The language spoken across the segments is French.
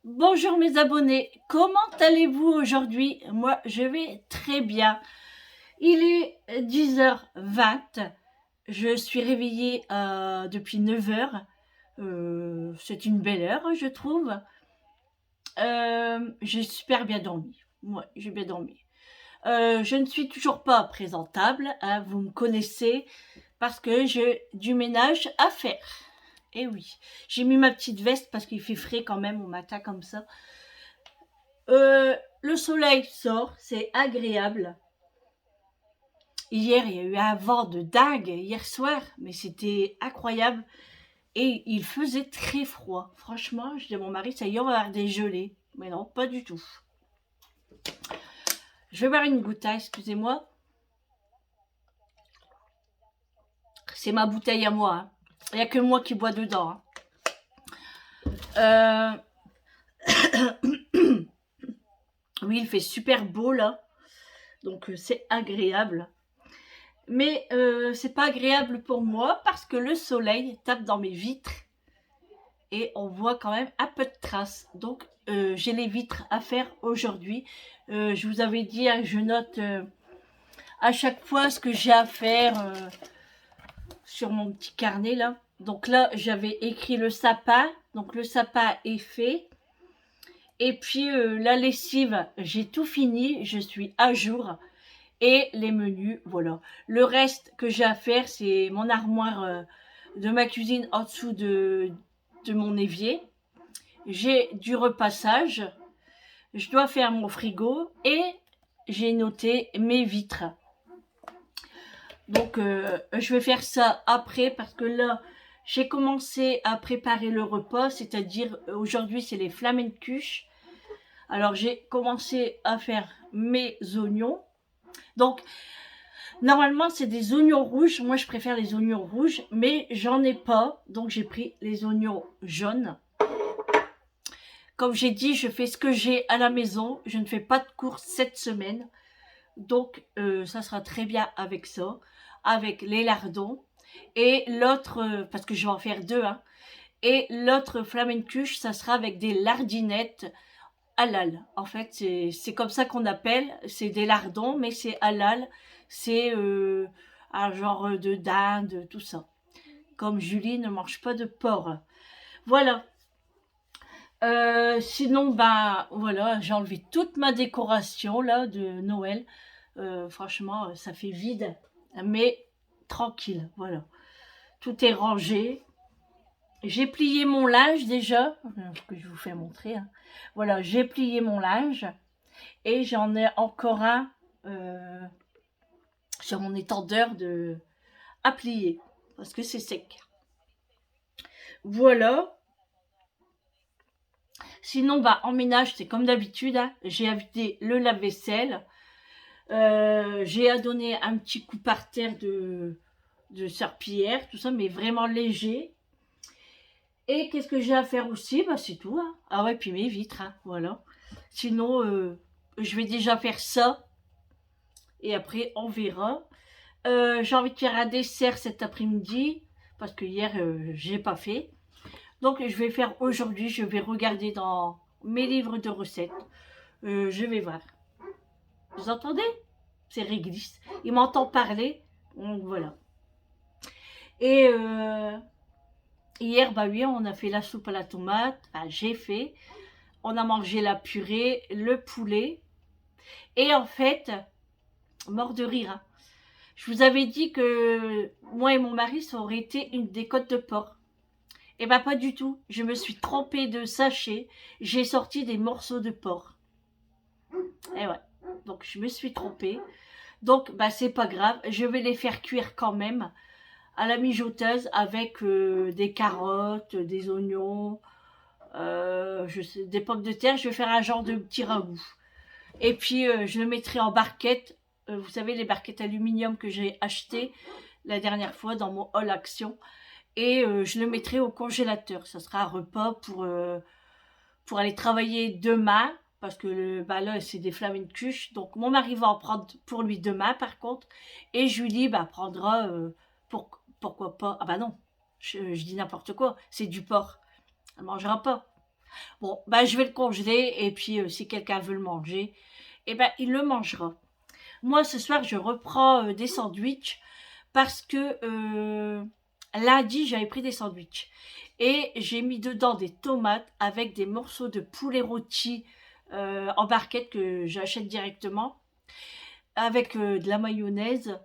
Bonjour mes abonnés, comment allez-vous aujourd'hui? Moi je vais très bien. Il est 10h20, je suis réveillée depuis 9h. C'est une belle heure je trouve. J'ai super bien dormi, moi j'ai bien dormi. Je ne suis toujours pas présentable, hein, vous me connaissez, parce que j'ai du ménage à faire. Et oui, j'ai mis ma petite veste parce qu'il fait frais quand même au matin comme ça. Le soleil sort, c'est agréable. Hier, il y a eu un vent de dingue, hier soir, mais c'était incroyable. Et il faisait très froid. Franchement, je dis à mon mari, ça y est, on va avoir des gelées. Mais non, pas du tout. Je vais boire une goutte, excusez-moi. C'est ma bouteille à moi, hein. Il n'y a que moi qui bois dedans, hein. Oui, il fait super beau là. Donc c'est agréable. Mais c'est pas agréable pour moi parce que le soleil tape dans mes vitres et on voit quand même un peu de traces. Donc j'ai les vitres à faire aujourd'hui. Je vous avais dit, hein, je note à chaque fois ce que j'ai à faire sur mon petit carnet là. Donc là j'avais écrit le sapin. Donc le sapin est fait. Et puis la lessive, j'ai tout fini. Je suis à jour. Et les menus, voilà. Le reste que j'ai à faire, c'est mon armoire de ma cuisine en dessous de mon évier. J'ai du repassage. Je dois faire mon frigo et j'ai noté mes vitres. Donc, je vais faire ça après parce que là, j'ai commencé à préparer le repas, c'est-à-dire aujourd'hui, c'est les flamencuches. Alors, j'ai commencé à faire mes oignons. Donc, normalement, c'est des oignons rouges. Moi, je préfère les oignons rouges, mais j'en ai pas. Donc, j'ai pris les oignons jaunes. Comme j'ai dit, je fais ce que j'ai à la maison. Je ne fais pas de courses cette semaine. Donc, ça sera très bien avec ça. Avec les lardons. Et l'autre, parce que je vais en faire deux, hein. Et l'autre flamencuche, ça sera avec des lardinettes halal. En fait, c'est comme ça qu'on appelle. C'est des lardons, mais c'est halal. C'est un genre de dinde, tout ça. Comme Julie ne mange pas de porc. Voilà. Sinon, ben voilà, j'ai enlevé toute ma décoration là de Noël. Franchement, ça fait vide, mais tranquille. Voilà. Tout est rangé. J'ai plié mon linge déjà, que je vous fais montrer, hein. Voilà, j'ai plié mon linge et j'en ai encore un euh, sur mon étendeur à plier parce que c'est sec. Voilà. Sinon, bah, en ménage, c'est comme d'habitude, hein. J'ai vidé le lave-vaisselle. J'ai à donner un petit coup par terre de serpillière, tout ça, mais vraiment léger. Et qu'est-ce que j'ai à faire aussi? Bah, c'est tout, hein. Ah ouais, puis mes vitres, hein, voilà. Sinon, je vais déjà faire ça. Et après, on verra. J'ai envie de faire un dessert cet après-midi. Parce que hier, j'ai pas fait. Donc, je vais faire aujourd'hui. Je vais regarder dans mes livres de recettes. Je vais voir. Vous entendez? C'est réglisse. Il m'entend parler. Donc, voilà. Et hier, bah oui, on a fait la soupe à la tomate. Enfin, j'ai fait. On a mangé la purée, le poulet. Et en fait, mort de rire, hein. Je vous avais dit que moi et mon mari, ça aurait été une des côtes de porc. Et ben pas du tout. Je me suis trompée de sachet. J'ai sorti des morceaux de porc. Et ouais. Donc je me suis trompée. Donc bah c'est pas grave. Je vais les faire cuire quand même à la mijoteuse avec des carottes, des oignons, des pommes de terre. Je vais faire un genre de petit ragoût. Et puis je le mettrai en barquette. Vous savez les barquettes aluminium que j'ai achetées la dernière fois dans mon haul action. Et je le mettrai au congélateur. Ça sera un repas pour aller travailler demain. Parce que bah là, c'est des flamencuches. Donc, mon mari va en prendre pour lui demain, par contre. Et Julie, bah, prendra, pourquoi pas. Ah bah non, je dis n'importe quoi. C'est du porc. Elle mangera pas. Bon, bah, je vais le congeler et puis si quelqu'un veut le manger, eh ben, il le mangera. Moi, ce soir, je reprends des sandwichs parce que lundi, j'avais pris des sandwichs et j'ai mis dedans des tomates avec des morceaux de poulet rôti en barquette que j'achète directement avec de la mayonnaise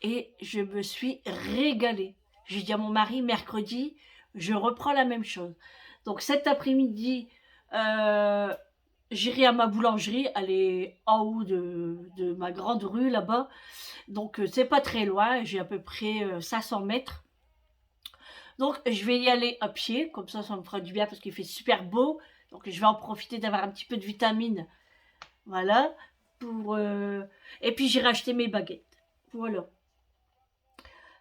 et je me suis régalée. J'ai dit à mon mari, mercredi, je reprends la même chose. Donc cet après-midi, euh, j'irai à ma boulangerie, elle est en haut de ma grande rue là-bas. Donc c'est pas très loin, j'ai à peu près 500 mètres. Donc je vais y aller à pied, comme ça me fera du bien parce qu'il fait super beau. Donc je vais en profiter d'avoir un petit peu de vitamines. Voilà. Et puis j'irai acheter mes baguettes. Voilà.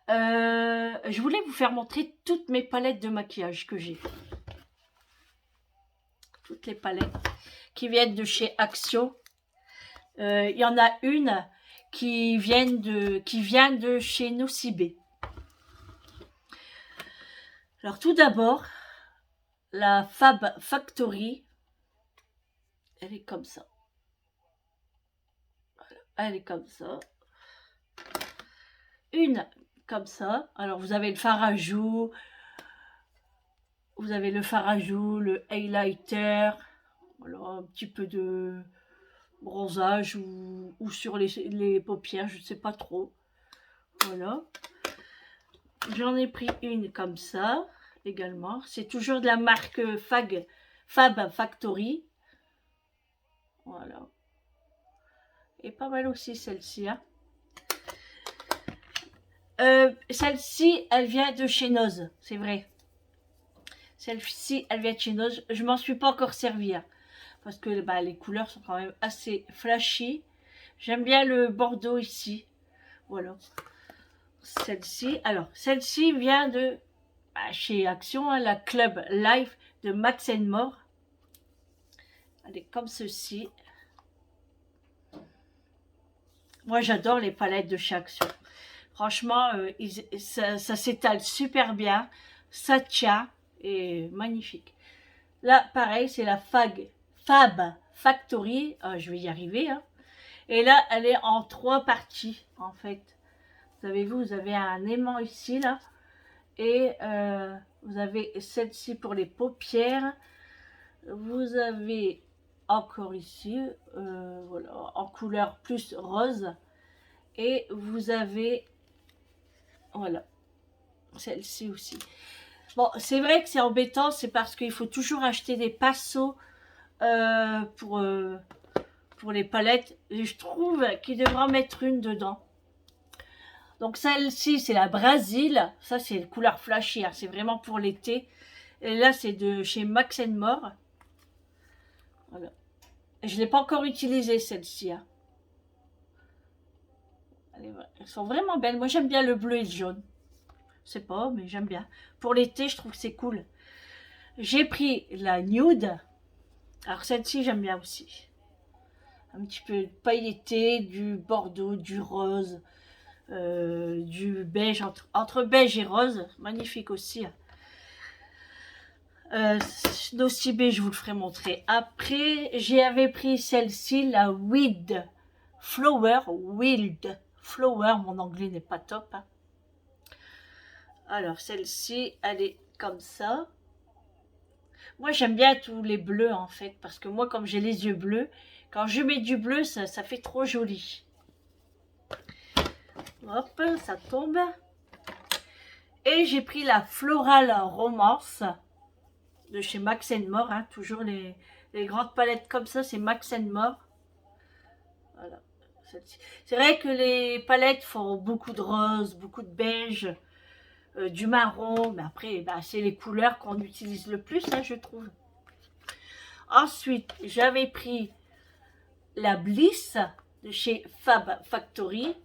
Je voulais vous faire montrer toutes mes palettes de maquillage que j'ai. Toutes les palettes qui viennent de chez Action. Il y en a une qui vient de chez Nocibé. Alors tout d'abord, la Fab Factory, elle est comme ça. Voilà, elle est comme ça. Une comme ça. Alors vous avez le fard à joues, le highlighter, voilà, un petit peu de bronzage ou sur les paupières, je ne sais pas trop. Voilà. J'en ai pris une comme ça également. C'est toujours de la marque Fab Factory. Voilà. Et pas mal aussi celle-ci. Hein. Celle-ci, elle vient de chez Noz, c'est vrai. Celle-ci, elle vient de chez Noz. Je m'en suis pas encore servi. Hein, parce que bah, les couleurs sont quand même assez flashy. J'aime bien le bordeaux ici. Voilà. Celle-ci. Alors, celle-ci vient de chez Action, hein, la Club Life de Max More. Elle est comme ceci. Moi, j'adore les palettes de chez Action. Franchement, ça s'étale super bien. Ça tient. Et magnifique. Là, pareil, c'est la Fab Factory. Je vais y arriver. Hein. Et là, elle est en 3 parties, en fait. Vous avez un aimant ici, là. Et vous avez celle-ci pour les paupières. Vous avez encore ici, voilà, en couleur plus rose. Et vous avez, voilà, celle-ci aussi. Bon, c'est vrai que c'est embêtant, c'est parce qu'il faut toujours acheter des pinceaux pour les palettes. Et je trouve qu'il devra en mettre une dedans. Donc celle-ci, c'est la Brésil. Ça, c'est une couleur flashy. Hein. C'est vraiment pour l'été. Et là, c'est de chez Max More. Voilà. Et je ne l'ai pas encore utilisée, celle-ci. Hein. Elles sont vraiment belles. Moi, j'aime bien le bleu et le jaune. Je sais pas, mais j'aime bien. Pour l'été, je trouve que c'est cool. J'ai pris la nude. Alors, celle-ci, j'aime bien aussi. Un petit peu pailleté, du bordeaux, du rose, du beige, entre beige et rose. Magnifique aussi. Nocibé, je vous le ferai montrer après. J'avais pris celle-ci, la Wild Flower. Mon anglais n'est pas top. Hein. Alors, celle-ci, elle est comme ça. Moi, j'aime bien tous les bleus, en fait, parce que moi, comme j'ai les yeux bleus, quand je mets du bleu, ça fait trop joli. Hop, ça tombe. Et j'ai pris la Floral Romance de chez Max More. Hein, toujours les grandes palettes comme ça, c'est Max More. Voilà. C'est vrai que les palettes font beaucoup de rose, beaucoup de beige. Du marron, mais après, c'est les couleurs qu'on utilise le plus, hein, je trouve. Ensuite, j'avais pris la Bliss de chez Fab Factory.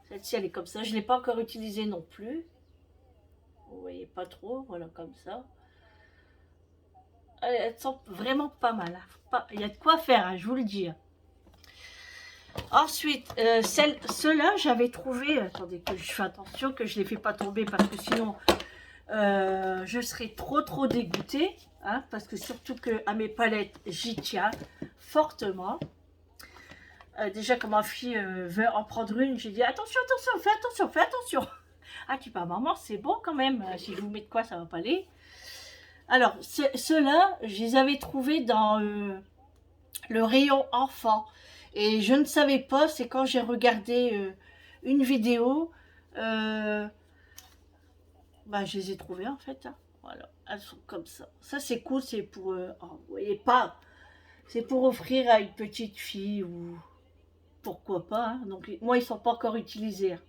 Celle-ci, elle est comme ça. Je ne l'ai pas encore utilisée non plus. Vous voyez pas trop, voilà, comme ça. Elles sont vraiment pas mal. Hein. Il y a de quoi faire, hein, je vous le dis. Ensuite, ceux-là, j'avais trouvé... Attendez, que je fais attention, que je ne les fais pas tomber, parce que sinon... je serais trop dégoûtée, hein, parce que surtout que à mes palettes, j'y tiens fortement. Déjà, quand ma fille veut en prendre une, j'ai dit attention, fais attention. Ah, tu parles, maman, c'est bon quand même. Si je vous mets de quoi, ça va pas aller. Alors, ceux-là, je les avais trouvés dans le rayon enfant. Et je ne savais pas, c'est quand j'ai regardé une vidéo, bah, je les ai trouvés en fait, hein. Voilà, elles sont comme ça. Ça, c'est cool, c'est pour, oh, vous voyez pas, c'est pour offrir à une petite fille ou pourquoi pas, hein. Donc, moi, ils sont pas encore utilisés, hein.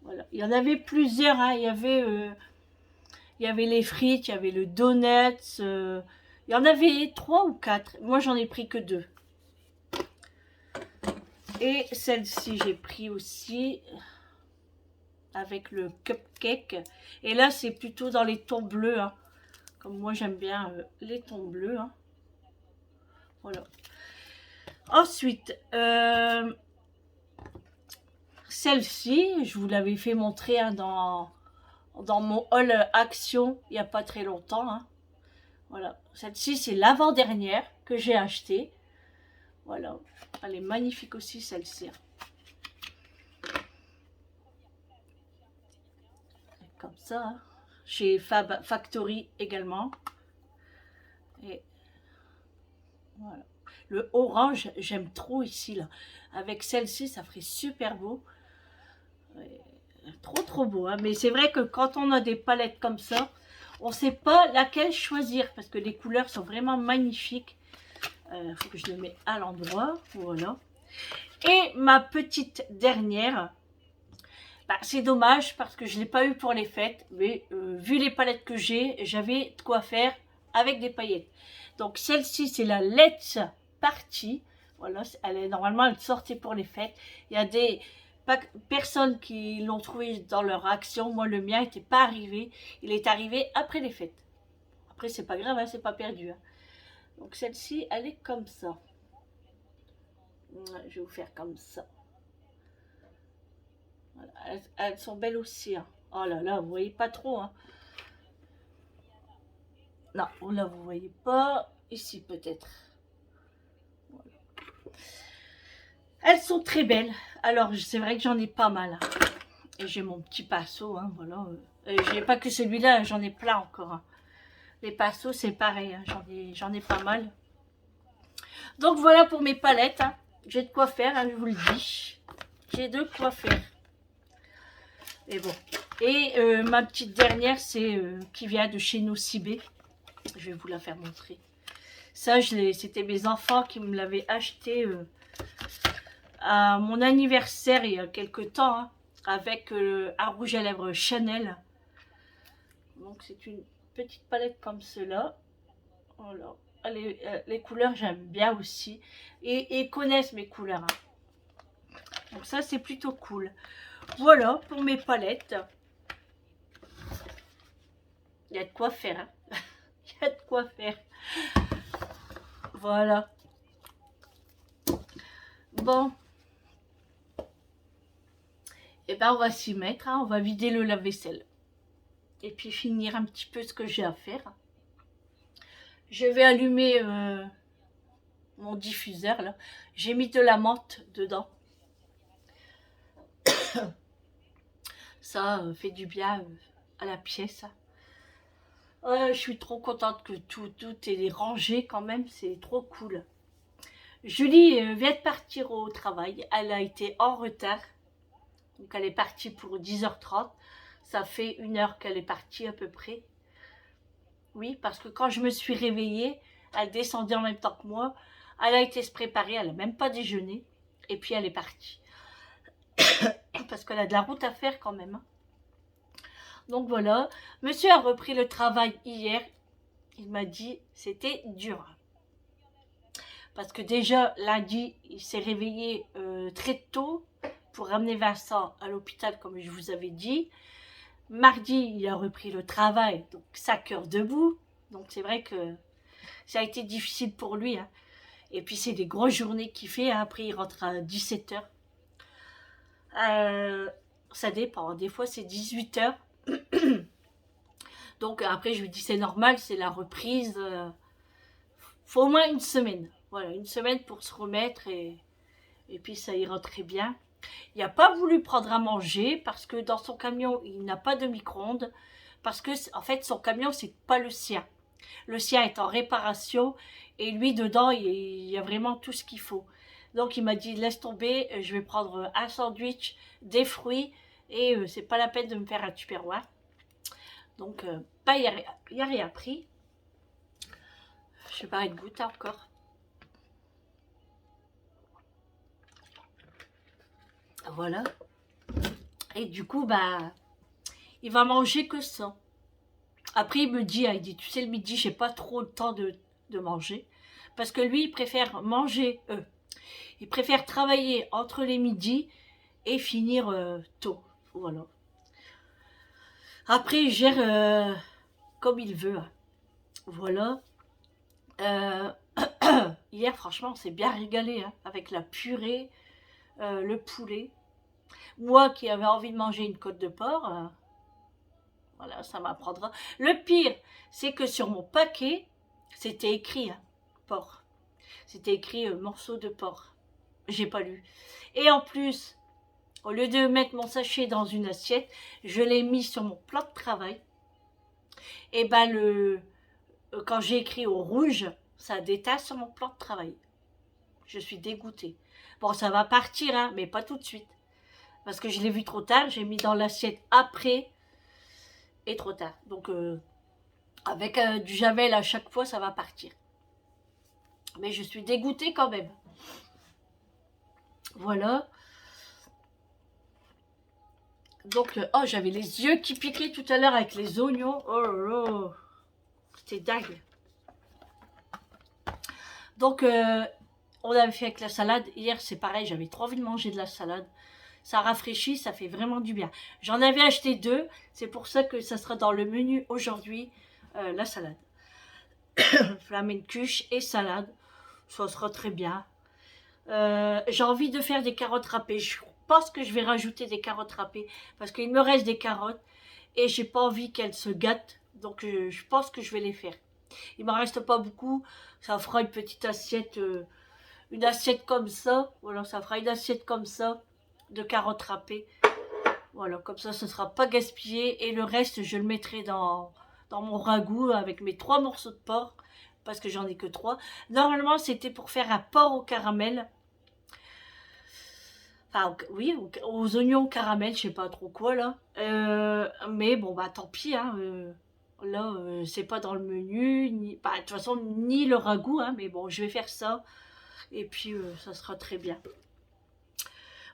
Voilà. Il y en avait plusieurs, hein. Il y avait les frites, il y avait le donuts, il y en avait 3 ou 4. Moi, j'en ai pris que 2. Et celle-ci, j'ai pris aussi avec le cupcake. Et là, c'est plutôt dans les tons bleus, hein. Comme moi, j'aime bien les tons bleus, hein. Voilà. Ensuite, celle-ci, je vous l'avais fait montrer, hein, dans mon haul Action il n'y a pas très longtemps, hein. Voilà. Celle-ci, c'est l'avant-dernière que j'ai achetée. Voilà. Elle est magnifique aussi, celle-ci. Comme ça, hein. Chez Fab Factory également. Et voilà. Le orange, j'aime trop ici, là. Avec celle-ci, ça ferait super beau. Et trop beau, hein. Mais c'est vrai que quand on a des palettes comme ça, on ne sait pas laquelle choisir parce que les couleurs sont vraiment magnifiques. Il faut que je le mette à l'endroit. Voilà. Et ma petite dernière, bah, c'est dommage parce que je ne l'ai pas eu pour les fêtes. Mais vu les palettes que j'ai, j'avais de quoi faire avec des paillettes. Donc celle-ci, c'est la Let's Party. Voilà, normalement, elle sortait pour les fêtes. Il y a des personnes qui l'ont trouvé dans leur action. Moi, le mien n'était pas arrivé. Il est arrivé après les fêtes. Après, c'est pas grave, hein, c'est pas perdu, hein. Donc celle-ci, elle est comme ça. Je vais vous faire comme ça. Voilà. Elles sont belles aussi, hein. Oh là là, vous voyez pas trop, hein. Non, là, vous voyez pas. Ici, peut-être. Voilà. Elles sont très belles. Alors, c'est vrai que j'en ai pas mal, hein. Et j'ai mon petit pinceau, hein, voilà. J'ai pas que celui-là, j'en ai plein encore, hein. Les pinceaux, c'est pareil, hein, j'en ai pas mal. Donc, voilà pour mes palettes, hein. J'ai de quoi faire, hein, je vous le dis. J'ai de quoi faire. Et bon. Et ma petite dernière, c'est qui vient de chez Nocibé. Je vais vous la faire montrer. Ça, c'était mes enfants qui me l'avaient acheté à mon anniversaire il y a quelques temps, hein, avec un rouge à lèvres Chanel. Donc c'est une petite palette comme cela. Voilà. Les couleurs, j'aime bien aussi. Et ils connaissent mes couleurs, hein. Donc ça, c'est plutôt cool. Voilà pour mes palettes. Il y a de quoi faire, hein. Il y a de quoi faire. Voilà. Bon. Et ben on va s'y mettre, hein. On va vider le lave-vaisselle. Et puis finir un petit peu ce que j'ai à faire. Je vais allumer mon diffuseur, là. J'ai mis de la menthe dedans. Ça fait du bien à la pièce. Je suis trop contente que tout est rangé quand même, c'est trop cool. Julie vient de partir au travail, elle a été en retard. Donc elle est partie pour 10h30. Ça fait 1 heure qu'elle est partie à peu près. Oui, parce que quand je me suis réveillée, elle descendait en même temps que moi. Elle a été se préparer, elle n'a même pas déjeuné. Et puis elle est partie. Parce qu'elle a de la route à faire quand même, hein. Donc voilà, monsieur a repris le travail hier. Il m'a dit c'était dur. Parce que déjà lundi, il s'est réveillé très tôt pour ramener Vincent à l'hôpital comme je vous avais dit. Mardi, il a repris le travail, donc 5 heures debout. Donc c'est vrai que ça a été difficile pour lui, hein. Et puis c'est des grosses journées qu'il fait, hein. Après il rentre à 17h. Ça dépend, des fois c'est 18h. Donc après, je lui dis c'est normal, c'est la reprise. Faut au moins une semaine. Voilà, une semaine pour se remettre et puis ça ira très bien. Il n'a pas voulu prendre à manger parce que dans son camion, il n'a pas de micro-ondes. Parce que, en fait, son camion, c'est pas le sien. Le sien est en réparation et lui, dedans, il y a vraiment tout ce qu'il faut. Donc, il m'a dit laisse tomber, je vais prendre un sandwich, des fruits et c'est pas la peine de me faire un tupperware. Donc, bah, il n'y a rien pris. Je sais pas, une goutte encore. Voilà. Et du coup, bah, il va manger que ça. Après, il me dit, il dit, tu sais, le midi, j'ai pas trop le temps de manger. Parce que lui, il préfère manger, il préfère travailler entre les midis et finir tôt. Voilà. Après, il gère comme il veut. Voilà. Euh, hier, franchement, on s'est bien régalé hein, avec la purée, le poulet. Moi qui avais envie de manger une côte de porc, voilà, ça m'apprendra. Le pire, c'est que sur mon paquet, c'était écrit hein, porc. C'était écrit morceau de porc. J'ai pas lu. Et en plus, au lieu de mettre mon sachet dans une assiette, je l'ai mis sur mon plan de travail. Et ben quand j'ai écrit au rouge, ça détaille sur mon plan de travail. Je suis dégoûtée. Bon, ça va partir, hein, mais pas tout de suite. Parce que je l'ai vu trop tard, j'ai mis dans l'assiette après et trop tard. Donc, avec du javel à chaque fois, ça va partir. Mais je suis dégoûtée quand même. Voilà. Donc, oh, j'avais les yeux qui piquaient tout à l'heure avec les oignons. Oh là là. C'était dingue. Donc, on avait fait avec la salade. Hier, c'est pareil, j'avais trop envie de manger de la salade. Ça rafraîchit, ça fait vraiment du bien. J'en avais acheté 2. C'est pour ça que ça sera dans le menu aujourd'hui, la salade. Flamencuche et salade. Ça sera très bien. J'ai envie de faire des carottes râpées. Je pense que je vais rajouter des carottes râpées parce qu'il me reste des carottes et j'ai pas envie qu'elles se gâtent. Donc je pense que je vais les faire. Il m'en reste pas beaucoup. Ça fera une petite assiette, une assiette comme ça. Voilà, ça fera une assiette comme ça de carottes râpées. Voilà, comme ça, ce sera pas gaspillé et le reste, je le mettrai dans mon ragoût avec mes 3 morceaux de porc parce que j'en ai que 3. Normalement, c'était pour faire un porc au caramel. Enfin, oui, aux oignons caramel, je sais pas trop quoi là. Mais bon, bah tant pis. Hein, là, c'est pas dans le menu. Bah, de toute façon, ni le ragoût. Hein, mais bon, je vais faire ça. Et puis, ça sera très bien.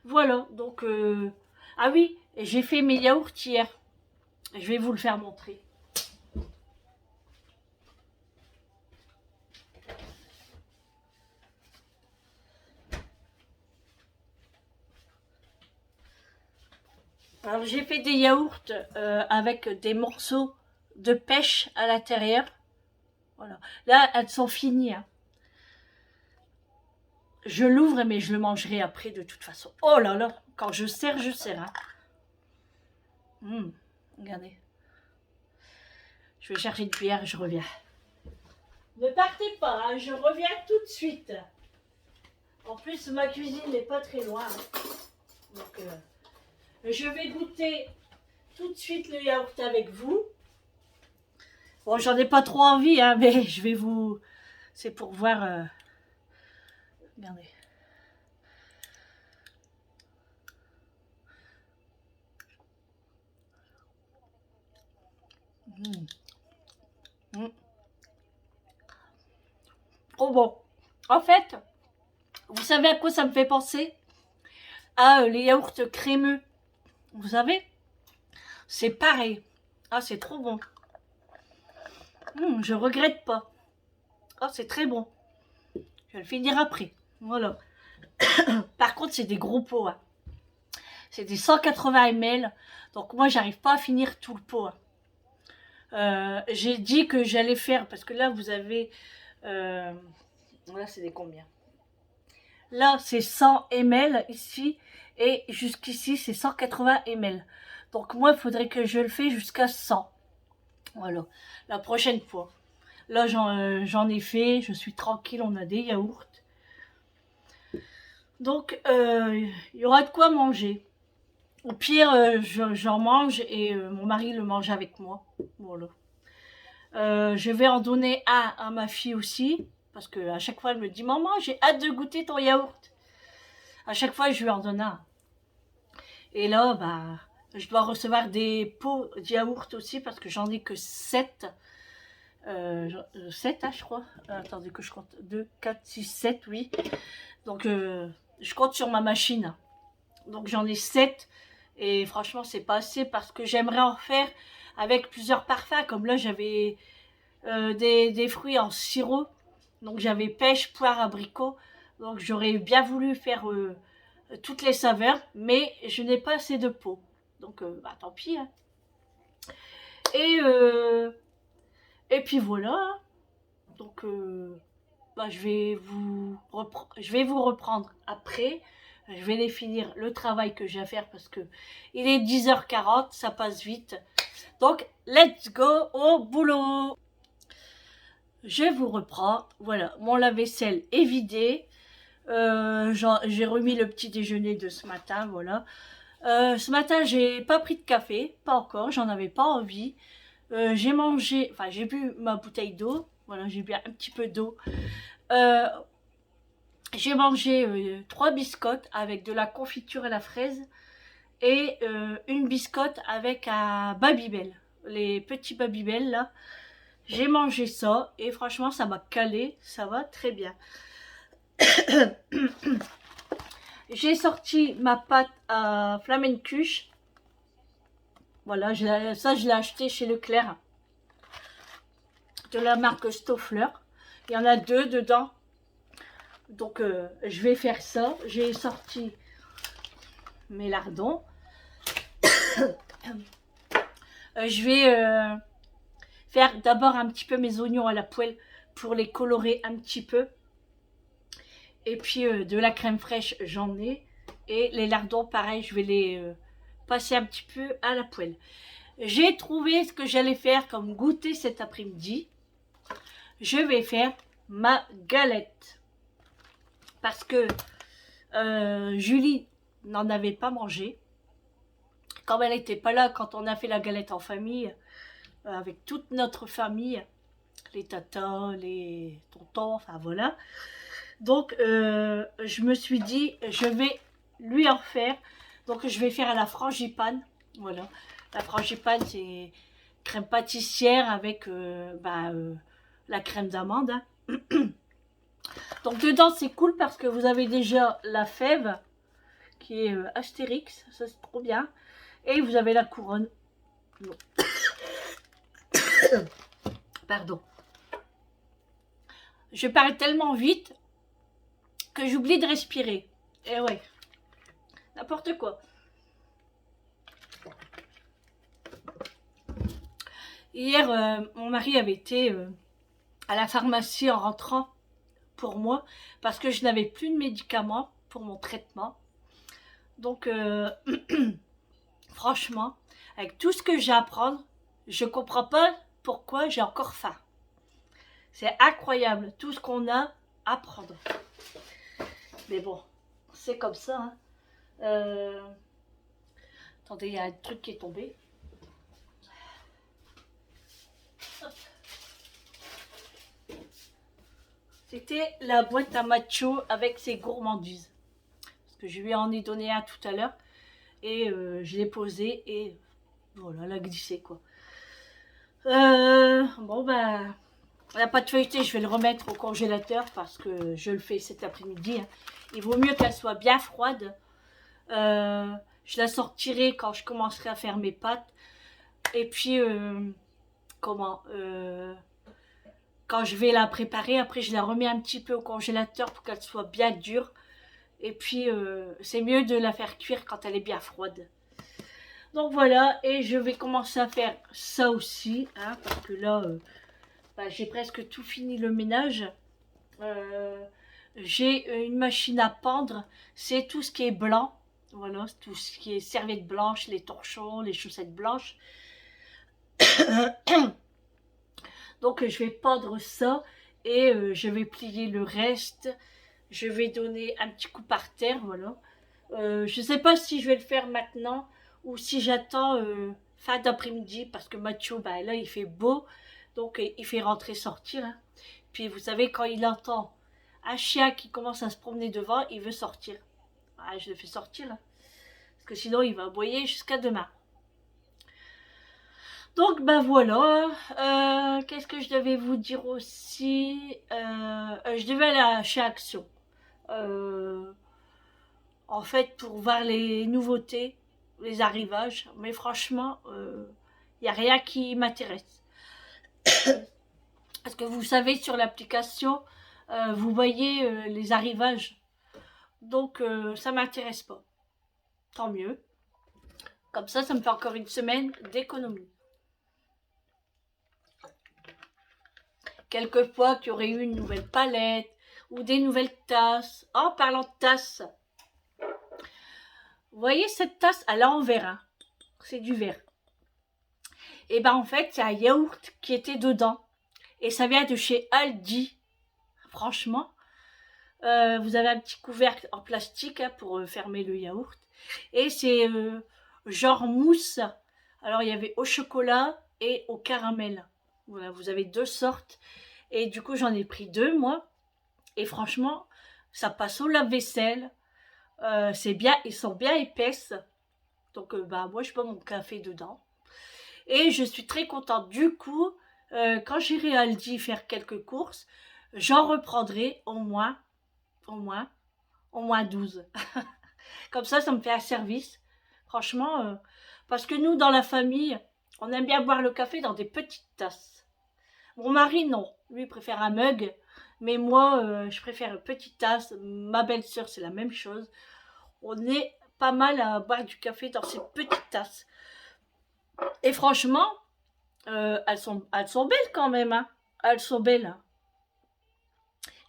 Voilà, donc... Ah oui, j'ai fait mes yaourts hier. Je vais vous le faire montrer. Alors j'ai fait des yaourts avec des morceaux de pêche à l'intérieur. Voilà. Là, elles sont finies. Hein. Je l'ouvre, mais je le mangerai après de toute façon. Oh là là, quand je sers, je sers. Hein. Regardez. Je vais chercher une cuillère et je reviens. Ne partez pas, hein, je reviens tout de suite. En plus, ma cuisine n'est pas très loin. Hein. Donc, je vais goûter tout de suite le yaourt avec vous. Bon, j'en ai pas trop envie, hein, mais je vais vous... C'est pour voir... Regardez. Trop bon. En fait, vous savez à quoi ça me fait penser? À les yaourts crémeux. Vous savez? C'est pareil. Ah, c'est trop bon. Je regrette pas. Ah, c'est très bon. Je vais le finir après. Voilà. Par contre, c'est des gros pots. Hein. C'est des 180 ml. Donc moi, j'arrive pas à finir tout le pot. Hein. J'ai dit que j'allais faire, parce que là, vous avez... là, c'est des combien? Là, c'est 100 ml ici. Et jusqu'ici, c'est 180 ml. Donc moi, il faudrait que je le fasse jusqu'à 100. Voilà, la prochaine fois. Là, j'en ai fait, je suis tranquille, on a des yaourts. Donc, il y aura de quoi manger. Au pire, j'en mange et mon mari le mange avec moi. Voilà. Je vais en donner un à ma fille aussi, parce que à chaque fois elle me dit maman j'ai hâte de goûter ton yaourt. À chaque fois je lui en donne un. Et là bah je dois recevoir des pots de yaourt aussi parce que j'en ai que 7. 7 hein, je crois. Attendez que je compte. 2, 4, 6, 7 oui. Donc je compte sur ma machine. Donc j'en ai 7. Et franchement c'est pas assez parce que j'aimerais en faire avec plusieurs parfums. Comme là j'avais des fruits en sirop. Donc j'avais pêche, poire, abricot. Donc j'aurais bien voulu faire toutes les saveurs, mais je n'ai pas assez de peau. Donc bah, tant pis. Hein. Et, euh, et puis voilà. Donc bah, je vais vous reprendre après. Je vais les finir le travail que j'ai à faire parce que il est 10h40, ça passe vite. Donc let's go au boulot. Je vous reprends. Voilà, mon lave-vaisselle est vidé. J'ai remis le petit déjeuner de ce matin, voilà. Ce matin, j'ai pas pris de café, pas encore, j'en avais pas envie. J'ai mangé, enfin j'ai bu ma bouteille d'eau, voilà, j'ai bu un petit peu d'eau. Euh, j'ai mangé 3 biscottes avec de la confiture à la fraise et une biscotte avec un Babybel, les petits Babybel là. J'ai mangé ça et franchement ça m'a calé, ça va très bien. J'ai sorti ma pâte à flamencuche. Voilà, ça je l'ai acheté chez Leclerc. De la marque Stoffler. Il y en a 2 dedans. Donc je vais faire ça. J'ai sorti mes lardons. Je vais faire d'abord un petit peu mes oignons à la poêle pour les colorer un petit peu. Et puis de la crème fraîche, j'en ai. Et les lardons, pareil, je vais les passer un petit peu à la poêle. J'ai trouvé ce que j'allais faire comme goûter cet après-midi. Je vais faire ma galette. Parce que Julie n'en avait pas mangé. Comme elle n'était pas là quand on a fait la galette en famille, avec toute notre famille, les tatas, les tontons, enfin voilà. Donc je me suis dit, je vais lui en faire. Donc je vais faire à la frangipane. Voilà. La frangipane, c'est crème pâtissière avec la crème d'amande. Hein. Donc dedans, c'est cool parce que vous avez déjà la fève qui est Astérix. Ça, c'est trop bien. Et vous avez la couronne. Pardon. Je parle tellement vite que j'oublie de respirer. Et ouais. N'importe quoi. Hier, mon mari avait été à la pharmacie en rentrant pour moi parce que je n'avais plus de médicaments pour mon traitement. Donc, franchement, avec tout ce que j'ai à prendre, je comprends pas pourquoi j'ai encore faim. C'est incroyable tout ce qu'on a à prendre. Mais bon, c'est comme ça. Hein. Attendez, il y a un truc qui est tombé. C'était la boîte à macho avec ses gourmandises. Parce que je lui en ai donné un tout à l'heure. Et je l'ai posé et voilà, elle a glissé quoi. Bon bah, la pâte feuilletée, je vais le remettre au congélateur parce que je le fais cet après-midi. Hein. Il vaut mieux qu'elle soit bien froide. Je la sortirai quand je commencerai à faire mes pâtes. Et puis, quand je vais la préparer, après je la remets un petit peu au congélateur pour qu'elle soit bien dure. Et puis, c'est mieux de la faire cuire quand elle est bien froide. Donc voilà, et je vais commencer à faire ça aussi, hein, parce que là, j'ai presque tout fini le ménage. J'ai une machine à pendre, c'est tout ce qui est blanc. Voilà, tout ce qui est serviette blanche, les torchons, les chaussettes blanches. Donc je vais pendre ça et je vais plier le reste. Je vais donner un petit coup par terre, voilà. Je sais pas si je vais le faire maintenant ou si j'attends fin d'après-midi parce que Mathieu, bah, là il fait beau, donc il fait rentrer sortir. Hein. Puis vous savez, quand il entend un chien qui commence à se promener devant, il veut sortir. Ah, je le fais sortir, hein, parce que sinon il va aboyer jusqu'à demain. Donc ben voilà, qu'est-ce que je devais vous dire aussi, je devais aller chez Action. Euh, En fait, pour voir les nouveautés, les arrivages. Mais franchement, il n'y a rien qui m'intéresse. Parce que vous savez, sur l'application, vous voyez les arrivages. Donc, ça ne m'intéresse pas. Tant mieux. Comme ça me fait encore une semaine d'économie. Quelquefois qu'il y aurait eu une nouvelle palette ou des nouvelles tasses. Oh, parlant de tasses, vous voyez cette tasse à l'envers, hein, c'est du verre. Et ben en fait, il y a un yaourt qui était dedans. Et ça vient de chez Aldi. Franchement, vous avez un petit couvercle en plastique hein, pour fermer le yaourt. Et c'est genre mousse. Alors il y avait au chocolat et au caramel. Voilà, vous avez deux sortes. Et du coup, j'en ai pris deux, moi. Et franchement, ça passe au lave-vaisselle. C'est bien, ils sont bien épaisses. Donc, bah, moi, je bois mon café dedans. Et je suis très contente. Du coup, quand j'irai à Aldi faire quelques courses, j'en reprendrai au moins 12. Comme ça me fait un service. Franchement, parce que nous, dans la famille, on aime bien boire le café dans des petites tasses. Mon mari, non. Lui, il préfère un mug. Mais moi, je préfère une petite tasse. Ma belle-sœur, c'est la même chose. On est pas mal à boire du café dans ces petites tasses. Et franchement, elles sont belles quand même. Hein. Elles sont belles.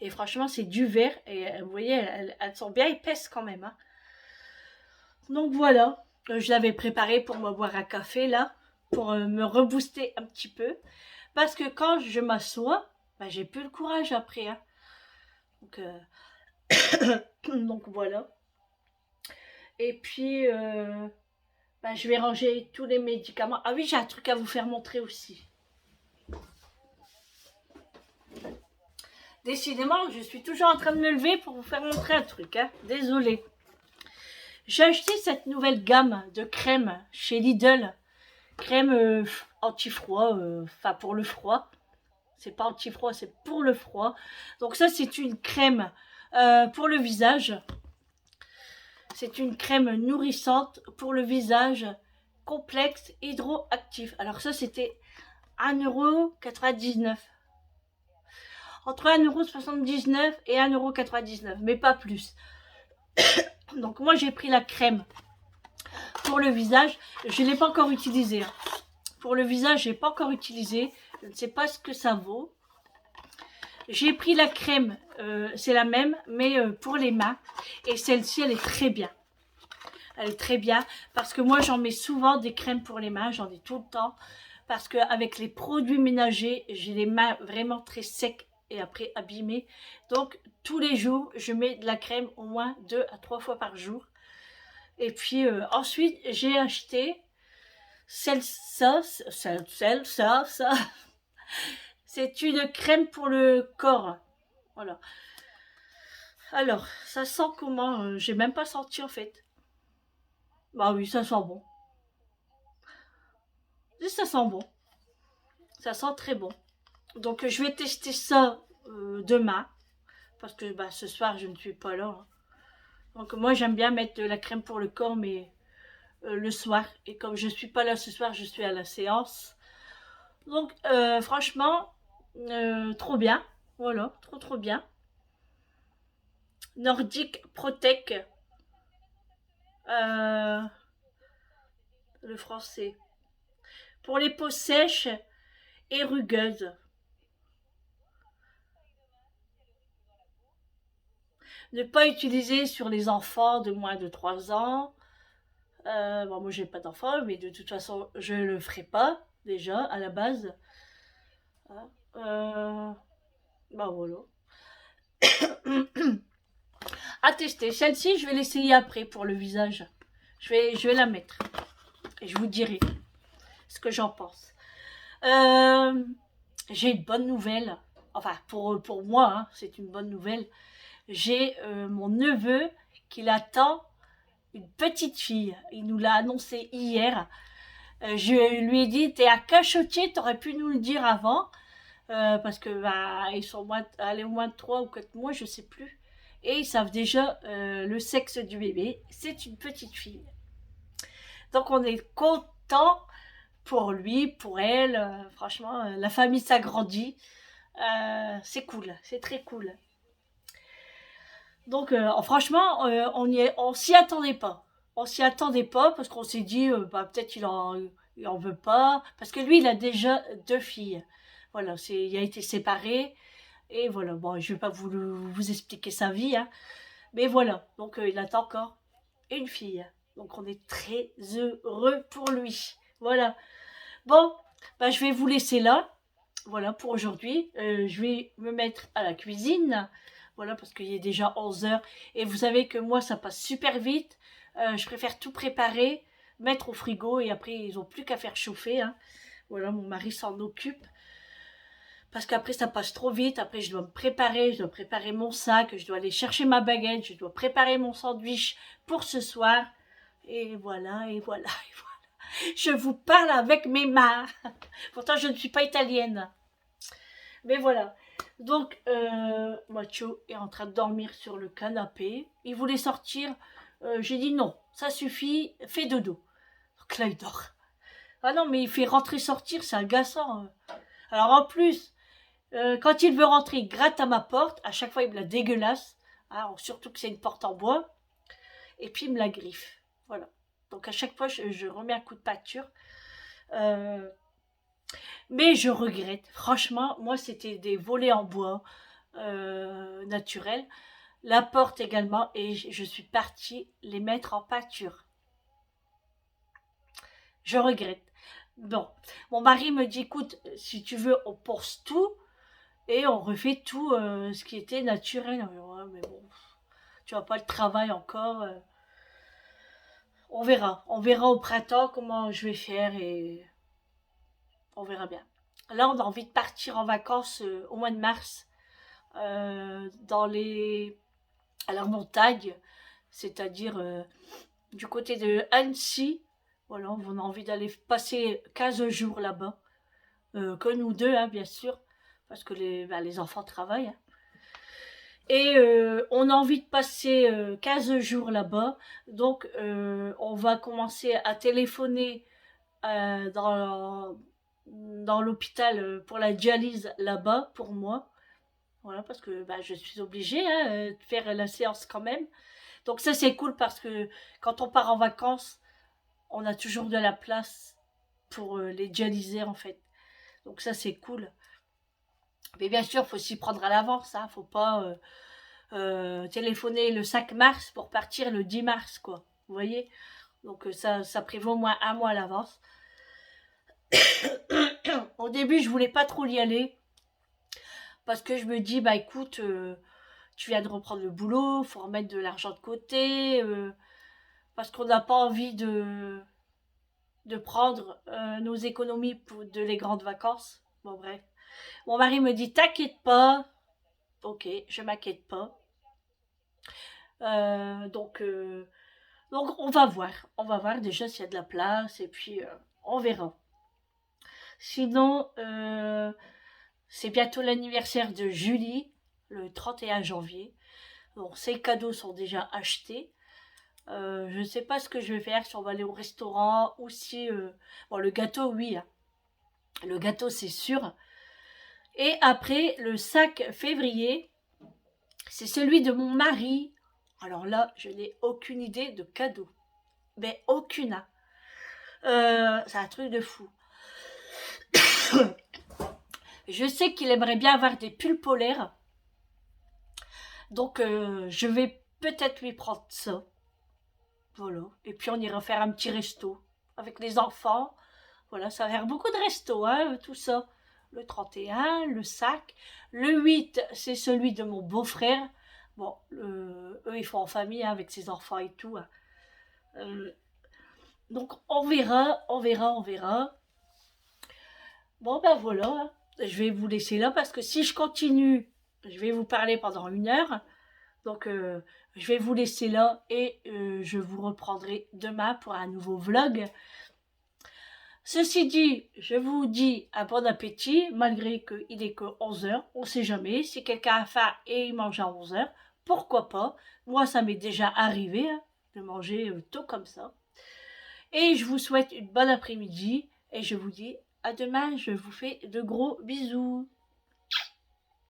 Et franchement, c'est du verre. Et vous voyez, elles sont bien épaisses quand même. Hein. Donc voilà. Je l'avais préparé pour me boire un café là. Pour me rebooster un petit peu. Parce que quand je m'assois, bah, j'ai plus le courage après. Hein. Donc, donc voilà. Et puis, bah, je vais ranger tous les médicaments. Ah oui, j'ai un truc à vous faire montrer aussi. Décidément, je suis toujours en train de me lever pour vous faire montrer un truc. Hein. Désolée. J'ai acheté cette nouvelle gamme de crème chez Lidl. Crème anti-froid, enfin pour le froid. C'est pas anti-froid, c'est pour le froid. Donc ça, c'est une crème pour le visage. C'est une crème nourrissante pour le visage, complexe, hydroactif. Alors ça, c'était 1,99 €. Entre 1,79 € et 1,99 €, mais pas plus. Donc moi, j'ai pris la crème pour le visage. Je ne l'ai pas encore utilisée. Hein. Pour le visage, je n'ai pas encore utilisé. Je ne sais pas ce que ça vaut. J'ai pris la crème, c'est la même, mais pour les mains. Et celle-ci, elle est très bien. Elle est très bien parce que moi, j'en mets souvent des crèmes pour les mains. J'en ai tout le temps. Parce qu'avec les produits ménagers, j'ai les mains vraiment très secs et après abîmées. Donc, tous les jours, je mets de la crème au moins 2 à 3 fois par jour. Et puis, ensuite, j'ai acheté ça. C'est une crème pour le corps. Voilà. Alors, ça sent comment j'ai même pas senti en fait. Bah oui, ça sent bon. Ça sent bon. Ça sent très bon. Donc, je vais tester ça demain. Parce que bah, ce soir, je ne suis pas là. Hein. Donc, moi, j'aime bien mettre de la crème pour le corps, mais le soir. Et comme je ne suis pas là ce soir, je suis à la séance. Donc, franchement, trop bien. Voilà, trop bien. Nordic Protect. Euh, le français. Pour les peaux sèches et rugueuses. Ne pas utiliser sur les enfants de moins de 3 ans. Bon, moi, j'ai pas d'enfants, mais de toute façon, je le ferai pas. déjà, à la base. Hein. Bah voilà. À tester. Celle-ci, je vais l'essayer après pour le visage. Je vais la mettre. Et je vous dirai ce que j'en pense. Euh, j'ai une bonne nouvelle. Enfin, pour moi, hein, c'est une bonne nouvelle. J'ai mon neveu qui attend une petite fille. Il nous l'a annoncé hier. Je lui ai dit, t'es à cachotier, t'aurais pu nous le dire avant. Parce que bah, ils sont allés moins de 3 ou 4 mois, je sais plus. Et ils savent déjà le sexe du bébé. C'est une petite fille. Donc on est content pour lui, pour elle. Franchement, la famille s'agrandit. C'est cool, c'est très cool. Donc franchement, on s'y attendait pas. On s'y attendait pas parce qu'on s'est dit, bah, peut-être il en veut pas. Parce que lui, il a déjà 2 filles. Voilà, il a été séparé. Et voilà, bon, je vais pas vous expliquer sa vie, hein, mais voilà, donc il attend encore une fille. Donc on est très heureux pour lui. Voilà. Bon, bah, je vais vous laisser là. Voilà pour aujourd'hui. Je vais me mettre à la cuisine. Voilà, parce qu'il est déjà 11 heures. Et vous savez que moi, ça passe super vite. Je préfère tout préparer, mettre au frigo et après, ils n'ont plus qu'à faire chauffer. Hein. Voilà, mon mari s'en occupe. Parce qu'après, ça passe trop vite. Après, je dois préparer mon sac, je dois aller chercher ma baguette, je dois préparer mon sandwich pour ce soir. Et voilà, et voilà, et voilà. Je vous parle avec mes mains. Pourtant, je ne suis pas italienne. Mais voilà. Donc, Macho est en train de dormir sur le canapé. Il voulait sortir. J'ai dit non, ça suffit, fais dodo. Donc là, il dort. Ah non, mais il fait rentrer-sortir, c'est agaçant. Alors en plus, quand il veut rentrer, il gratte à ma porte. À chaque fois, il me la dégueulasse. Alors, surtout que c'est une porte en bois. Et puis, il me la griffe. Voilà. Donc, à chaque fois, je remets un coup de pâture. Euh, mais je regrette. Franchement, moi, c'était des volets en bois naturels. La porte également. Et je suis partie les mettre en pâture. Je regrette. Bon. Mon mari me dit, écoute, si tu veux, on pense tout. Et on refait tout ce qui était naturel. Ouais, mais bon, tu vois pas le travail encore. On verra. On verra au printemps comment je vais faire et on verra bien. Là, on a envie de partir en vacances au mois de mars dans à la montagne, c'est-à-dire du côté de Annecy. Voilà, on a envie d'aller passer 15 jours là-bas. Que nous deux, hein, bien sûr, parce que les enfants travaillent. Hein. Et on a envie de passer 15 jours là-bas. Donc, on va commencer à téléphoner dans l'hôpital pour la dialyse là-bas, pour moi. Voilà, parce que bah, je suis obligée hein, de faire la séance quand même. Donc ça, c'est cool parce que quand on part en vacances, on a toujours de la place pour les dialyser, en fait. Donc ça, c'est cool. Mais bien sûr, il faut s'y prendre à l'avance. Hein. Faut pas téléphoner le 5 mars pour partir le 10 mars, quoi. Vous voyez. Donc ça prévaut au moins un mois à l'avance. Au début, je voulais pas trop y aller parce que je me dis, bah écoute, tu viens de reprendre le boulot, faut remettre de l'argent de côté, parce qu'on n'a pas envie de prendre nos économies pour de les grandes vacances. Bon bref. Mon mari me dit, t'inquiète pas. Ok, je m'inquiète pas. Donc on va voir déjà s'il y a de la place et puis on verra. Sinon, c'est bientôt l'anniversaire de Julie, le 31 janvier. Donc ses cadeaux sont déjà achetés. Je ne sais pas ce que je vais faire, si on va aller au restaurant ou si... Bon, le gâteau, oui. Hein. Le gâteau, c'est sûr. Et après, le 5 février, c'est celui de mon mari. Alors là, je n'ai aucune idée de cadeau. Mais aucune. Hein. C'est un truc de fou. Je sais qu'il aimerait bien avoir des pulls polaires. Donc, je vais peut-être lui prendre ça. Voilà. Et puis, on ira faire un petit resto avec les enfants. Voilà, ça va faire beaucoup de restos, hein, tout ça. Le 31, le sac. Le 8, c'est celui de mon beau-frère. Bon, eux, ils font en famille hein, avec ses enfants et tout. Hein. Euh, donc, on verra, on verra, on verra. Bon, ben voilà. Hein. Je vais vous laisser là parce que si je continue, je vais vous parler pendant 1 heure. Donc, je vais vous laisser là et je vous reprendrai demain pour un nouveau vlog. Ceci dit, je vous dis un bon appétit, malgré qu'il est que 11 heures. On ne sait jamais. Si quelqu'un a faim et il mange à 11 heures, pourquoi pas. Moi, ça m'est déjà arrivé hein, de manger tôt comme ça. Et je vous souhaite une bonne après-midi et je vous dis à demain. Je vous fais de gros bisous.